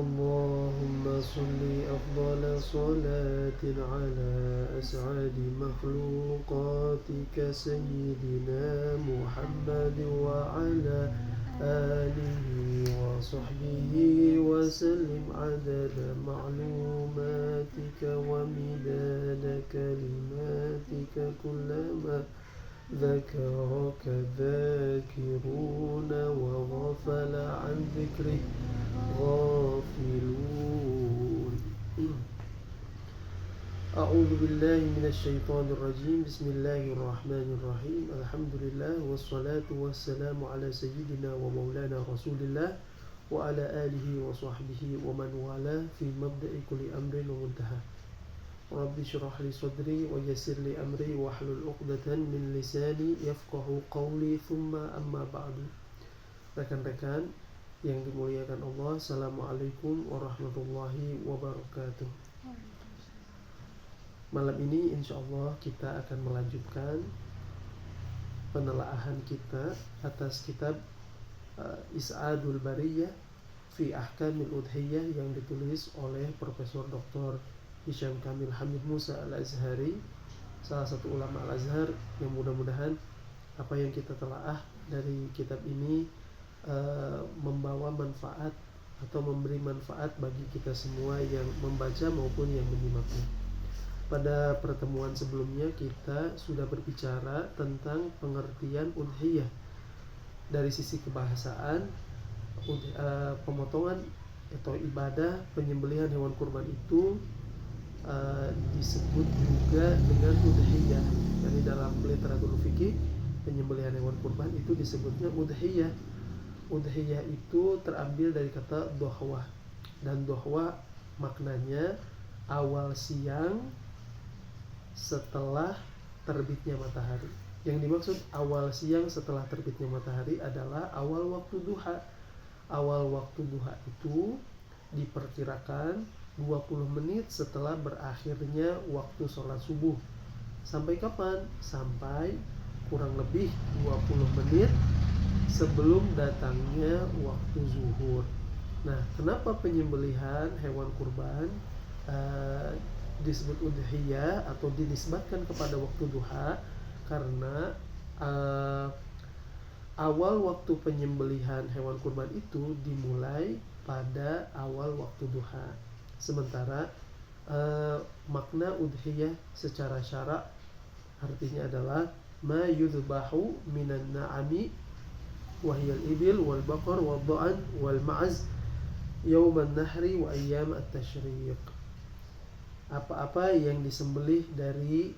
اللهم صل أفضل صلاة على أسعد مخلوقاتك سيدنا محمد وعلى آله وصحبه وسلم عدد معلوماتك ومداد كلماتك كلما ذكرك الذاكرون وغفل عن ذكره غافلون. أعوذ بالله من الشيطان الرجيم. بسم الله الرحمن الرحيم. الحمد لله والصلاة والسلام على سيدنا ومولانا رسول الله وعلى آله وصحبه ومن والاه في مبدأ كل أمر ومنتهى. Rabbi syrah li sadri wa yassir li amri wa hlul 'uqdatan min lisani yafqahu qawli thumma amma ba'du. Rekan-rekan yang dimuliakan Allah, Assalamualaikum warahmatullahi wabarakatuh. Malam ini insyaallah kita akan melanjutkan penelaahan kita atas kitab Is'adul Bariyah fi Ahkamil Udhiyah yang ditulis oleh Profesor Dr. Hisham Kamil Hamid Musa Al-Azhari, salah satu ulama Al-Azhar, yang mudah-mudahan apa yang kita telaah dari kitab ini membawa manfaat atau memberi manfaat bagi kita semua yang membaca maupun yang menyimaknya. Pada pertemuan sebelumnya kita sudah berbicara tentang pengertian udhiyah dari sisi kebahasaan. Pemotongan atau ibadah penyembelihan hewan kurban itu disebut juga dengan udhiyah. Jadi dalam literatur fikih penyembelihan hewan kurban itu disebutnya udhiyah. Udhiyah itu terambil dari kata dohwah, dan dohwah maknanya awal siang setelah terbitnya matahari. Yang dimaksud awal siang setelah terbitnya matahari adalah awal waktu duha. Awal waktu duha itu diperkirakan 20 menit setelah berakhirnya waktu sholat subuh. Sampai kapan? Sampai kurang lebih 20 menit sebelum datangnya waktu zuhur. Nah, kenapa penyembelihan hewan kurban disebut udhiyah atau dinisbatkan kepada waktu duha? Karena awal waktu penyembelihan hewan kurban itu dimulai pada awal waktu duha. Sementara makna udhiyah secara syara' artinya adalah ma yudhbahu minan na'ami wa hiyal ibil wal baqar wal dha'an wal ma'az yauman nahri wa ayyam at-tashriq. Apa-apa yang disembelih dari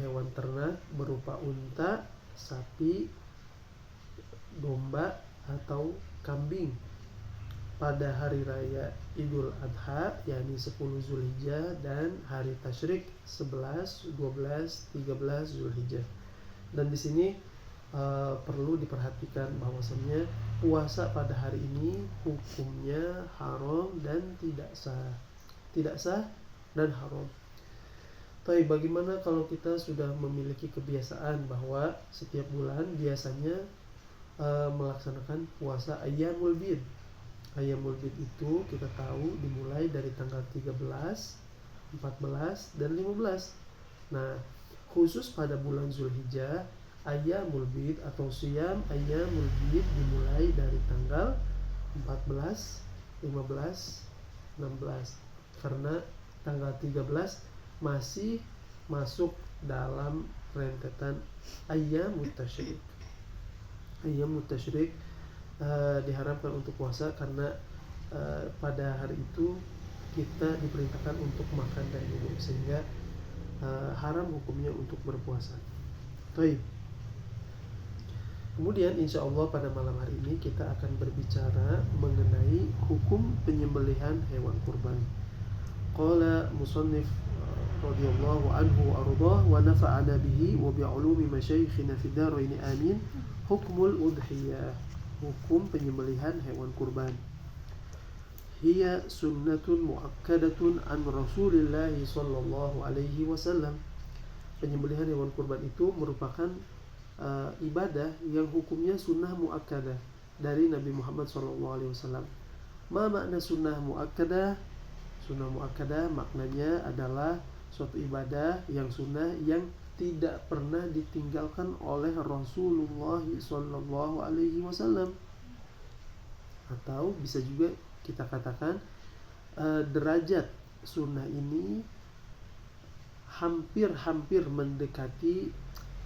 hewan ternak berupa unta, sapi, domba atau kambing pada hari raya Idul Adha, yakni 10 Zulhijjah, dan hari Tasyrik 11, 12, 13 Zulhijjah. Dan di sini perlu diperhatikan bahwasannya puasa pada hari ini hukumnya haram dan tidak sah. Tidak sah dan haram. Tapi bagaimana kalau kita sudah memiliki kebiasaan bahwa setiap bulan biasanya melaksanakan puasa Ayyamul Bid. Ayyamul Bid itu kita tahu dimulai dari tanggal 13, 14, dan 15. Nah, khusus pada bulan Zulhijjah, Ayyamul Bid atau Siyam Ayyamul Bid dimulai dari tanggal 14, 15, 16. Karena tanggal 13 masih masuk dalam rentetan Ayyamut Tasyrik. Ayyamut Tasyrik diharapkan untuk puasa karena pada hari itu kita diperintahkan untuk makan dan minum, sehingga haram hukumnya untuk berpuasa. Baik. Kemudian insya Allah pada malam hari ini kita akan berbicara mengenai hukum penyembelihan hewan kurban. Qala musannif radhiyallahu anhu wa ardhah wa nafa'ana bihi wa bi'ulumi masyayikhina fid dharain amin. Hukmul udhiyah, hukum penyembelihan hewan kurban. Hiya sunnatun muakkadatun an Rasulillah sallallahu alaihi wasallam. Penyembelihan hewan kurban itu merupakan ibadah yang hukumnya sunnah muakkadah dari Nabi Muhammad sallallahu alaihi wasallam. Ma makna sunnah muakkadah? Sunnah muakkadah maknanya adalah suatu ibadah yang sunnah yang tidak pernah ditinggalkan oleh Rasulullah Sallallahu Alaihi Wasallam. Atau bisa juga kita katakan derajat sunnah ini hampir-hampir mendekati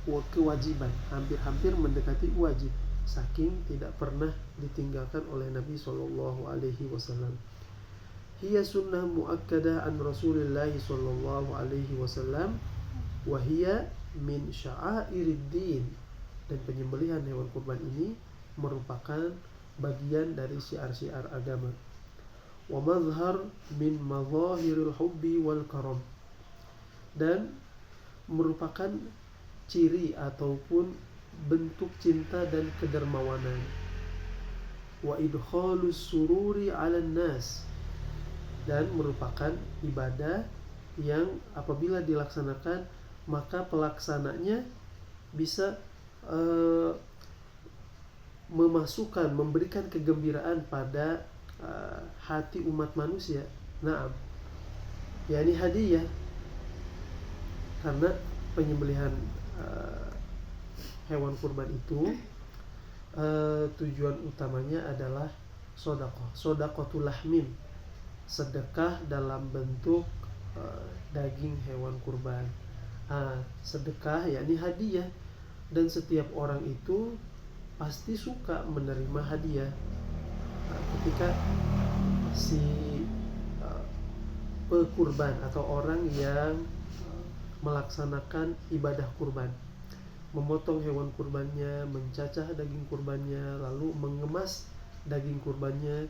kewajiban, hampir-hampir mendekati wajib, saking tidak pernah ditinggalkan oleh Nabi Sallallahu Alaihi Wasallam. Hiya sunnah muakkadah an Rasulillah Sallallahu Alaihi Wasallam, wa hiya min sya'airid-din, dan penyembelihan hewan kurban ini merupakan bagian dari syiar-syiar agama. Wa mazhar min mazahiril hubbi wal karam, dan merupakan ciri ataupun bentuk cinta dan kedermawanan. Wa idkhalus sururi 'alan nas, dan merupakan ibadah yang apabila dilaksanakan maka pelaksananya bisa memberikan kegembiraan pada hati umat manusia. Naam, yakni hadiah, karena penyembelihan hewan kurban itu tujuan utamanya adalah sodakotul lahmin, sedekah dalam bentuk daging hewan kurban. Sedekah yakni hadiah, dan setiap orang itu pasti suka menerima hadiah ketika si pekurban atau orang yang melaksanakan ibadah kurban, memotong hewan kurbannya, mencacah daging kurbannya, lalu mengemas daging kurbannya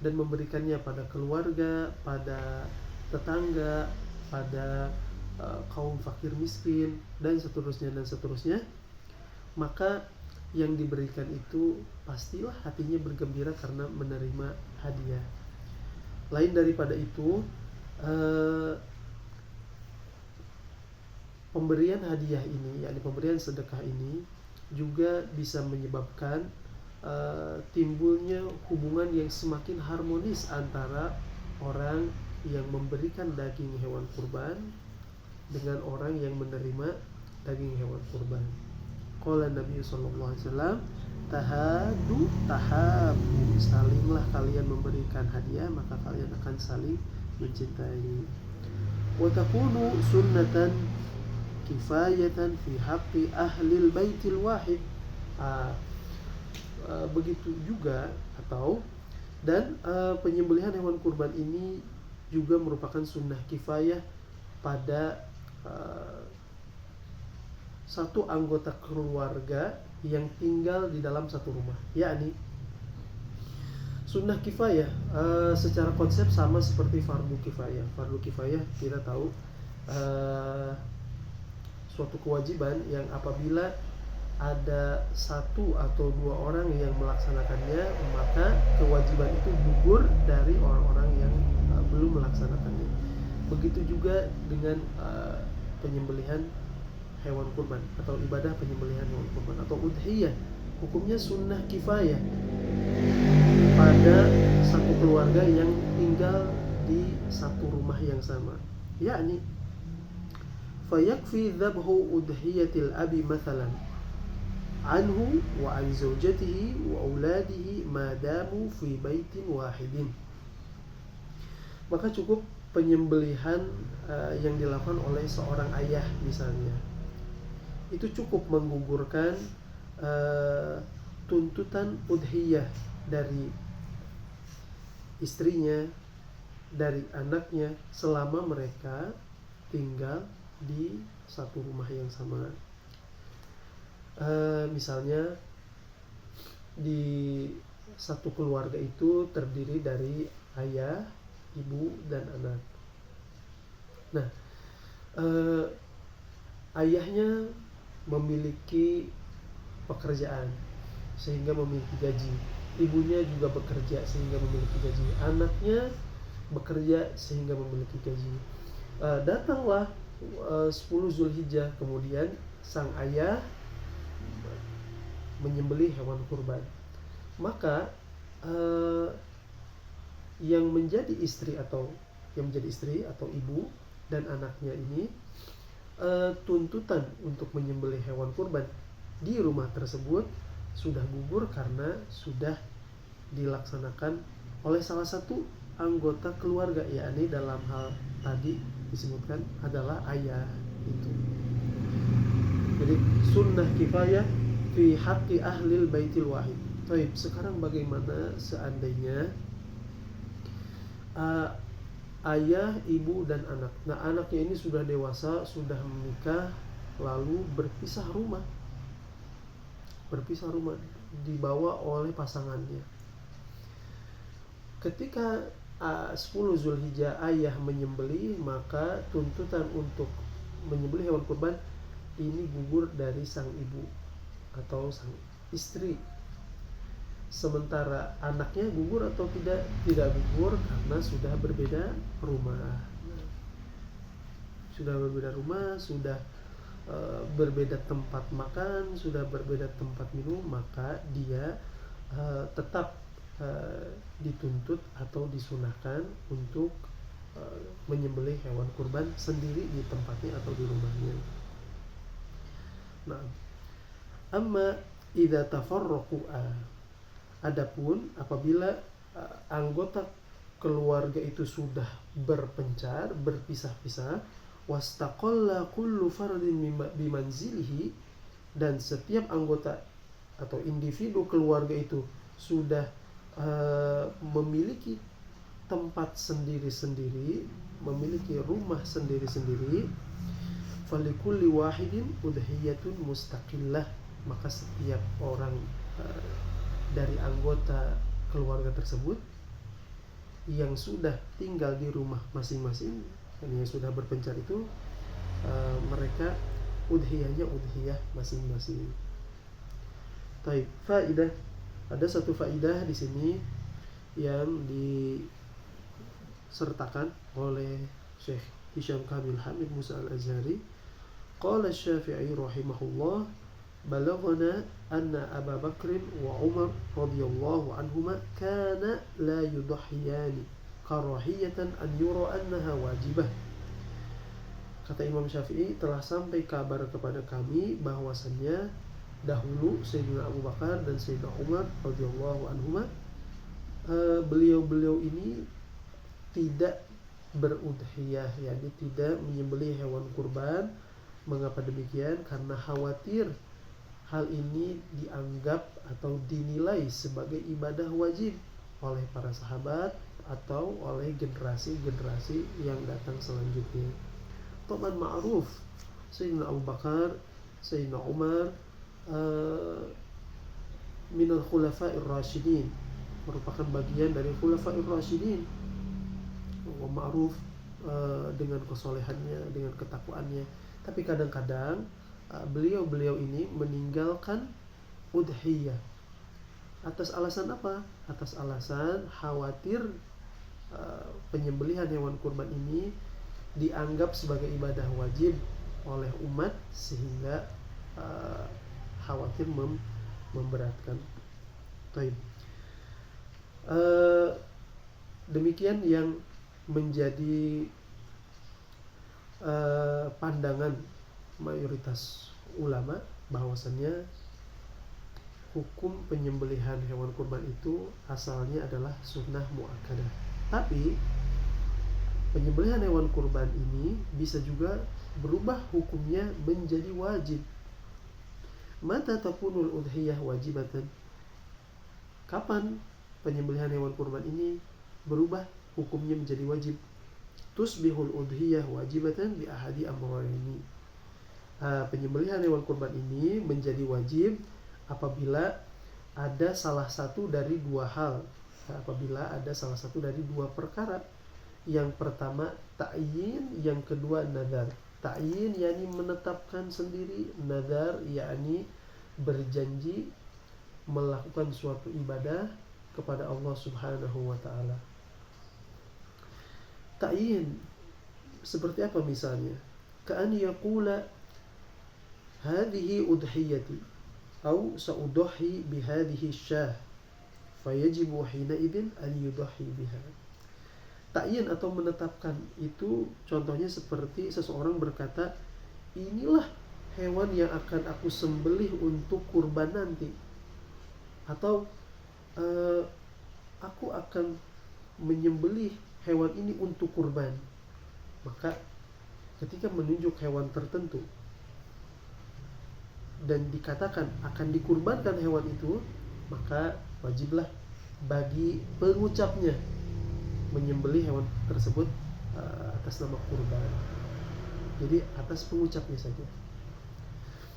dan memberikannya pada keluarga, pada tetangga, pada kaum fakir miskin, dan seterusnya, maka yang diberikan itu pastilah hatinya bergembira karena menerima hadiah. Lain daripada itu, pemberian hadiah ini, yakni pemberian sedekah ini juga bisa menyebabkan timbulnya hubungan yang semakin harmonis antara orang yang memberikan daging hewan kurban dengan orang yang menerima daging hewan kurban. Qala Nabi sallallahu alaihi wasallam, tahabu, salinglah kalian memberikan hadiah maka kalian akan saling mencintai. Wa takunu sunnatan kifayatan fi haqqi ahlil baitil wahid. Begitu juga penyembelihan hewan kurban ini juga merupakan sunnah kifayah pada satu anggota keluarga yang tinggal di dalam satu rumah, yakni sunnah kifayah secara konsep sama seperti fardu kifayah. Fardu kifayah kita tahu suatu kewajiban yang apabila ada satu atau dua orang yang melaksanakannya maka kewajiban itu gugur dari orang-orang yang belum melaksanakannya. Begitu juga dengan penyembelihan hewan kurban atau ibadah penyembelihan hewan kurban atau udhiyah, hukumnya sunnah kifayah pada satu keluarga yang tinggal di satu rumah yang sama, yakni fayakfi dhabhu udhiyatil abi mathalan anhu wa an zawjatihi wa auladihi ma damu fi baitin wahidin. Maka cukup penyembelihan yang dilakukan oleh seorang ayah misalnya, itu cukup menggugurkan tuntutan udhiyah dari istrinya, dari anaknya selama mereka tinggal di satu rumah yang sama. Misalnya di satu keluarga itu terdiri dari ayah, ibu, dan anak. Nah, ayahnya memiliki pekerjaan sehingga memiliki gaji, ibunya juga bekerja sehingga memiliki gaji, anaknya bekerja sehingga memiliki gaji. Datanglah 10 Zulhijjah, kemudian sang ayah menyembelih hewan kurban. Maka yang menjadi istri atau ibu dan anaknya ini tuntutan untuk menyembelih hewan kurban di rumah tersebut sudah gugur karena sudah dilaksanakan oleh salah satu anggota keluarga, yakni dalam hal tadi disebutkan adalah ayah itu. Jadi sunnah kifayah fi haqqi ahlil baitil wahid. Baik, sekarang bagaimana seandainya ayah, ibu dan anak. Nah, anaknya ini sudah dewasa, sudah menikah, lalu berpisah rumah dibawa oleh pasangannya. Ketika 10 Zulhijjah ayah menyembelih, maka tuntutan untuk menyembelih hewan kurban ini gugur dari sang ibu atau sang istri. Sementara anaknya gugur atau tidak gugur karena sudah berbeda rumah. Sudah berbeda tempat makan, sudah berbeda tempat minum, maka dia tetap dituntut atau disunahkan untuk menyembelih hewan kurban sendiri di tempatnya atau di rumahnya. Nah, amma idza tafarraqu, adapun apabila anggota keluarga itu sudah berpencar, berpisah-pisah, wastaqalla kullu fardin bimanzilihi, dan setiap anggota atau individu keluarga itu sudah memiliki tempat sendiri-sendiri, memiliki rumah sendiri-sendiri, falikulli wahidin udhiyatun mustaqillah, maka setiap orang dari anggota keluarga tersebut yang sudah tinggal di rumah masing-masing, yang sudah berpencar itu, mereka udhiyahnya udhiyah masing-masing. Baik, faidah, ada satu faidah di sini yang disertakan oleh Syekh Hisham Kamil Hamid Musa Al-Azhari. Qala Syafi'i rahimahullah, balaghana anna Abu Bakr wa Umar radhiyallahu anhuma kana la yudhiyani karahiyatan an yura annaha wajibah. Kata Imam Syafi'i, telah sampai kabar kepada kami bahwasannya dahulu Sayyidina Abu Bakar dan Sayyidina Umar radhiyallahu anhuma, beliau-beliau ini tidak berudhiyah, yakni tidak menyembelih hewan kurban. Mengapa demikian? Karena khawatir hal ini dianggap atau dinilai sebagai ibadah wajib oleh para sahabat atau oleh generasi-generasi yang datang selanjutnya. Taman ma'ruf, Sayyidina Abu Bakar, Sayyidina Umar minal khulafa'ir rasyidin, merupakan bagian dari khulafa'ir rasyidin, wa ma'ruf dengan kesolehannya, dengan ketakwaannya. Tapi kadang-kadang beliau-beliau ini meninggalkan udhiyah. Atas alasan apa? Atas alasan khawatir penyembelihan hewan kurban ini dianggap sebagai ibadah wajib oleh umat, sehingga khawatir memberatkan. Baik. Demikian yang menjadi pandangan mayoritas ulama, bahwasannya hukum penyembelihan hewan kurban itu asalnya adalah sunnah muakkadah. Tapi penyembelihan hewan kurban ini bisa juga berubah hukumnya menjadi wajib. Mata takunul udhiyah wajibatan, kapan penyembelihan hewan kurban ini berubah hukumnya menjadi wajib? Tusbihul udhiyah wajibatan bi ahadi amrayni. Penyembelihan hewan kurban ini menjadi wajib apabila ada salah satu dari dua hal. Apabila ada salah satu dari dua perkara. Yang pertama ta'yin, yang kedua nadar. Ta'yin yakni menetapkan sendiri, nadar yakni berjanji melakukan suatu ibadah kepada Allah Subhanahu wa taala. Ta'yin seperti apa misalnya? Ka'an yaqula hadhihi udhiyati atau sa'udhi bihadhihi syah fayajibu hina idin an yudhi biha. Ta'yin atau menetapkan itu contohnya seperti seseorang berkata, inilah hewan yang akan aku sembelih untuk kurban nanti, atau aku akan menyembelih hewan ini untuk kurban. Maka ketika menunjuk hewan tertentu dan dikatakan akan dikurbankan hewan itu, maka wajiblah bagi pengucapnya menyembelih hewan tersebut atas nama kurban. Jadi atas pengucapnya saja.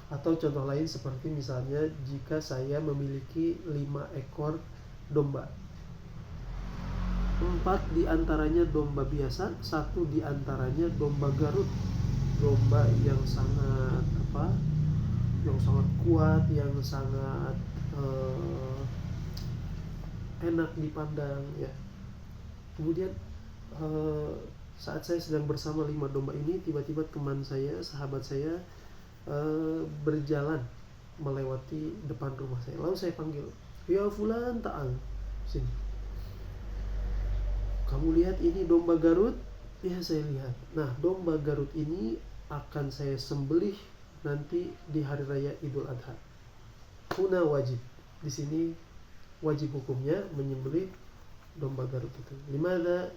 Atau contoh lain seperti misalnya jika saya memiliki 5 ekor domba, 4 diantaranya domba biasa, 1 diantaranya domba Garut, domba yang sangat yang sangat kuat, yang sangat enak dipandang ya. Kemudian saat saya sedang bersama 5 domba ini, tiba-tiba teman saya, sahabat saya berjalan melewati depan rumah saya. Lalu saya panggil, ya fulan ta'al, sini. Kamu lihat ini domba Garut? Ya saya lihat. Nah, domba Garut ini akan saya sembelih nanti di hari raya Idul Adha. Huna wajib. Di sini wajib hukumnya menyembelih domba Garut itu. Limadha?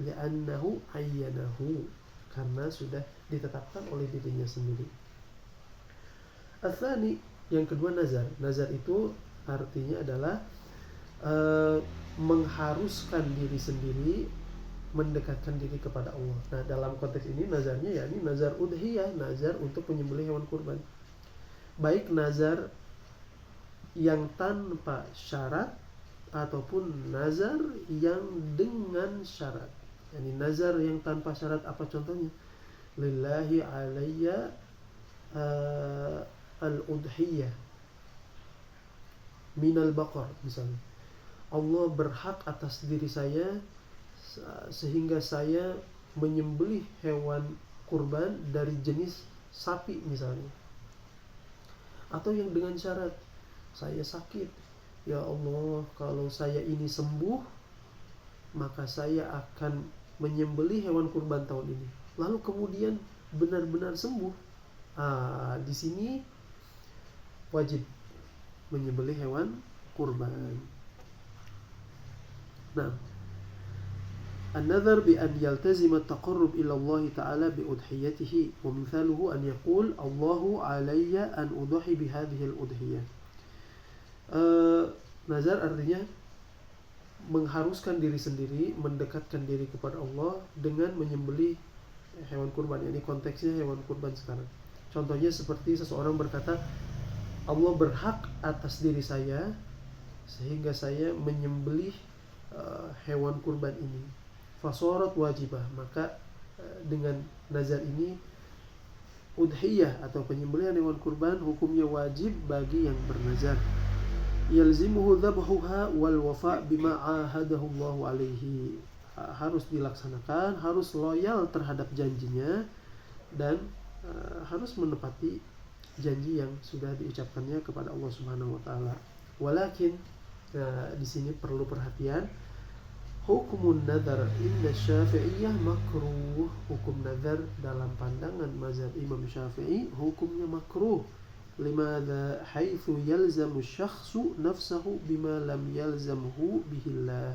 Li'annahu ayyanahu. Karena sudah ditetapkan oleh dirinya sendiri. Atsani, yang kedua nazar. Nazar itu artinya adalah mengharuskan diri sendiri, mendekatkan diri kepada Allah. Nah, dalam konteks ini nazarnya yakni nazar udhiyah, nazar untuk menyembelih hewan kurban. Baik nazar yang tanpa syarat ataupun nazar yang dengan syarat. Yani nazar yang tanpa syarat apa contohnya? Lillahi alayya al-udhiyah minal baqar misalnya. Allah berhak atas diri saya sehingga saya menyembelih hewan kurban dari jenis sapi misalnya. Atau yang dengan syarat, saya sakit, ya Allah, kalau saya ini sembuh maka saya akan menyembelih hewan kurban tahun ini. Lalu kemudian benar-benar sembuh. Di sini wajib menyembelih hewan kurban. Nah, an-nadhar bi an yaltazim at-taqarrub ila Allah Ta'ala bi udhiyatihi wa mithaluhu an yaqul Allahu alayya an udhi bi hadhihi al-udhiyah. Nazar artinya mengharuskan diri sendiri, mendekatkan diri kepada Allah dengan menyembelih hewan kurban. Ini konteksnya hewan kurban sekarang. Contohnya seperti seseorang berkata, Allah berhak atas diri saya sehingga saya menyembelih hewan kurban ini. Fasorat wajibah, maka dengan nazar ini udhiyah atau penyembelihan hewan kurban hukumnya wajib bagi yang bernazar. Yalzimuhu dhabhuha wal wafa bima ahadahu Allah alaihi. Harus dilaksanakan, harus loyal terhadap janjinya dan harus menepati janji yang sudah diucapkannya kepada Allah Subhanahu wa taala. Walakin di sini perlu perhatian, hukumun nadhar inda Syafi'iyah makruh. Hukum nadhar dalam pandangan mazhab Imam Syafi'i hukumnya makruh. Limadha haitsu yalzamu syakhsu nafsahu bima lam yalzamhu bihillah.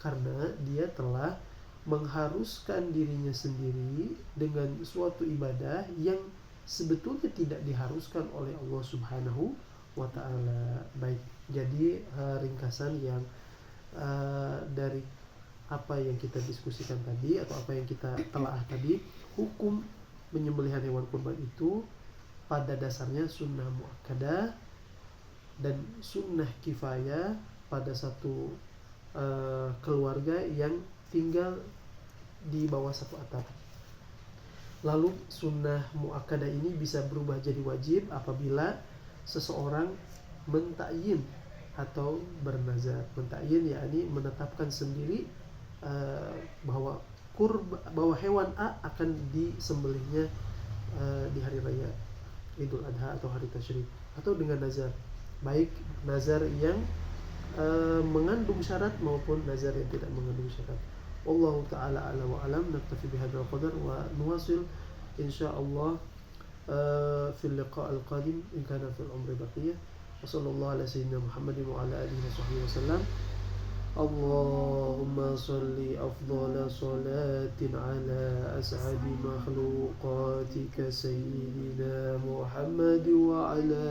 Karena dia telah mengharuskan dirinya sendiri dengan suatu ibadah yang sebetulnya tidak diharuskan oleh Allah Subhanahu wa ta'ala. Baik, jadi ringkasan yang dari apa yang kita diskusikan tadi atau apa yang kita telaah tadi, hukum penyembelihan hewan kurban itu pada dasarnya sunnah muakkadah dan sunnah kifayah pada satu keluarga yang tinggal di bawah satu atap. Lalu sunnah muakkadah ini bisa berubah jadi wajib apabila seseorang mentakyin atau bernazar. Mentakyin yakni menetapkan sendiri bahwa hewan A akan disembelihnya di hari raya Idul Adha atau hari tasyrik, atau dengan nazar, baik nazar yang mengandung syarat maupun nazar yang tidak mengandung syarat. والله تعالى أعلى وأعلم. نكتفي بهذا القدر ونواصل إن شاء الله في اللقاء القادم إن كان في العمر بقية. وصلى الله على سيدنا محمد وعلى آله وصحبه وسلم. اللهم صل أفضل صلاة على أسعد مخلوقاتك سيدنا محمد وعلى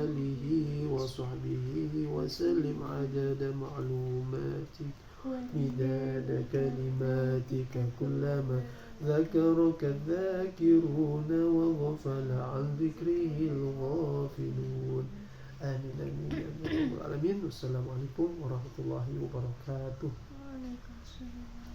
آله وصحبه وسلم عدد معلوماتك مداد كلماتك كلما ذكرك الذاكرون وغفل عن ذكره الغافلون. آمين آمين يا رب العالمين. والسلام عليكم ورحمة الله وبركاته. Waalaikumsalam.